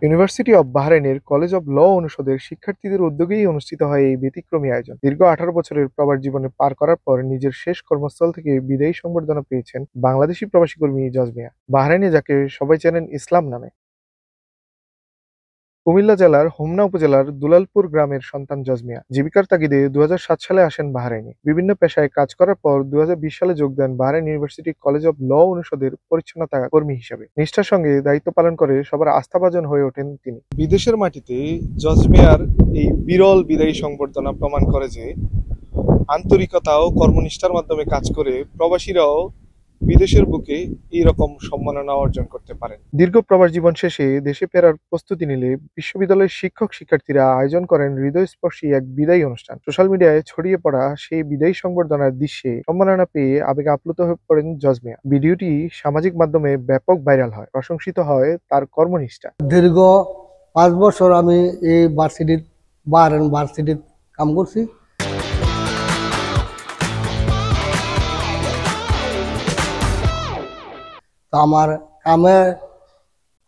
University of বাহরাইনের college of law অনুষদের শিক্ষার্থীদের উদ্যোগেই অনুষ্ঠিত হয় এই ব্যতিক্রমী আয়োজন। দীর্ঘ 18 বছরের প্রবাস জীবনে পার করার পর নিজের শেষ কর্মস্থল থেকে বিদায়ী সংবর্ধনা পেয়েছেন বাংলাদেশি প্রবাসী কর্মী জজ মিয়া, বাহরাইনে যাকে সবাই চেনেন ইসলাম নামে। কুমিল্লা জেলার হোমনা উপজেলার দুলালপুর গ্রামের সন্তান জজ মিয়া জীবিকার তাগিদে 2007 সালে আসেন বাহরাইনে। বিভিন্ন পেশায় কাজ করার পর 2020 সালে যোগ দেন Bahrain university college of law অনুষদের পরিচ্ছন্নতা কর্মী হিসেবে। নিষ্ঠার সঙ্গে দায়িত্ব পালন করে সবার আস্থাভাজন হয়ে ওঠেন তিনি। বিদেশের মাটিতে জজ মিয়ার এই বিরল বিদায়ী সংবর্ধনা প্রমাণ করে যে আন্তরিকতা ও কর্মনিষ্ঠার মাধ্যমে কাজ করে প্রবাসীরাও বিদেশের বুকে এইরকম সম্মাননা অর্জন করতে পারেন। দীর্ঘ প্রবাস জীবন শেষে দেশে ফেরার প্রস্তুতি নিলে বিশ্ববিদ্যালয়ের শিক্ষক শিক্ষার্থীরা আয়োজন করেন হৃদয়স্পর্শী এক বিদায়ী অনুষ্ঠান। সোশ্যাল মিডিয়ায় ছড়িয়ে পড়া সেই বিদায়ী সংবর্ধনার দৃশ্যে সম্মাননা পেয়ে আবেগে আপ্লুত হয়ে পড়েন জজ মিয়া। ভিডিওটি সামাজিক মাধ্যমে ব্যাপক ভাইরাল হয়, প্রশংসিত হয় তার কর্মনিষ্ঠা। দীর্ঘ 5 বছর আমি এই বাহরাইন ভার্সিটির কাম করছি। তো আমার কামে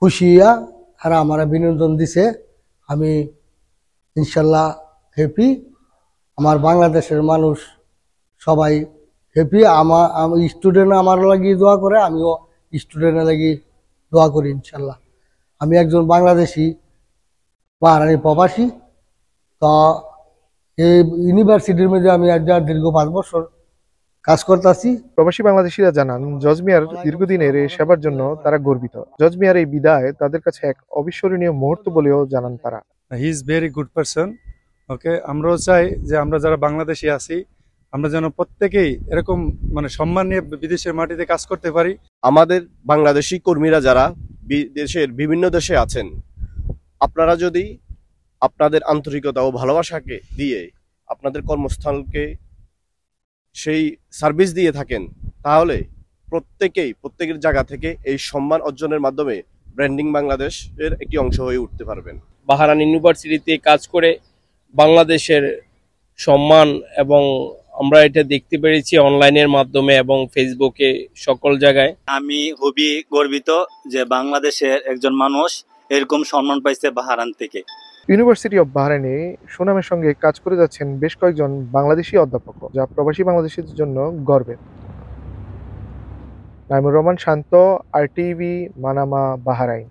খুশিয়া আর আমার বিনোদন দিছে। আমি ইনশাল্লাহ হ্যাপি। আমার বাংলাদেশের মানুষ সবাই হ্যাপি। আমি স্টুডেন্ট আমার লাগি দোয়া করে, আমিও স্টুডেন্টের লাগি দোয়া করি ইনশাল্লাহ। আমি একজন বাংলাদেশি বাহরাইনি প্রবাসী। তো এই ইউনিভার্সিটির মধ্যে আমি দীর্ঘ 5 বছর কাজ করতেছি। প্রবাসী বাংলাদেশিরা জানান, জজ মিয়ার দীর্ঘদিনের এই সেবার জন্য তারা গর্বিত। জজ মিয়ার এই বিদায় তাদের কাছে এক অবিস্মরণীয় মুহূর্ত বলেও জানান তারা। He is very good person. Okay, আমরাও চাই যে আমরা যারা বাংলাদেশি আছি আমরা যেন প্রত্যেকেই এরকম সম্মান নিয়ে বিদেশের মাটিতে কাজ করতে পারি। আমাদের বাংলাদেশি কর্মীরা যারা দেশের বিভিন্ন দেশে আছেন, আপনারা যদি আপনাদের আন্তরিকতা ও ভালোবাসাকে দিয়ে আপনাদের কর্মস্থলকে সেই সার্ভিস দিয়ে থাকেন, তাহলে প্রত্যেকের জায়গা থেকে এই সম্মান অর্জনের মাধ্যমে ব্র্যান্ডিং বাংলাদেশের একটি অংশ হয়ে উঠতে পারবেন। বাহরাইন ইউনিভার্সিটিতে কাজ করে বাংলাদেশের সম্মান, এবং আমরা এটা দেখতে পেরেছি অনলাইনের মাধ্যমে এবং ফেসবুকে সকল জায়গায়। আমি খুবই গর্বিত যে বাংলাদেশের একজন মানুষ এরকম সম্মান পাইছে বাহরাইন থেকে। ইউনিভার্সিটি অব বাহরাইনে সুনামের সঙ্গে কাজ করে যাচ্ছেন বেশ কয়েকজন বাংলাদেশি অধ্যাপক, যা প্রবাসী বাংলাদেশিদের জন্য গর্বের। নাইমুর রহমান শান্ত, RTV, মানামা, বাহরাইন।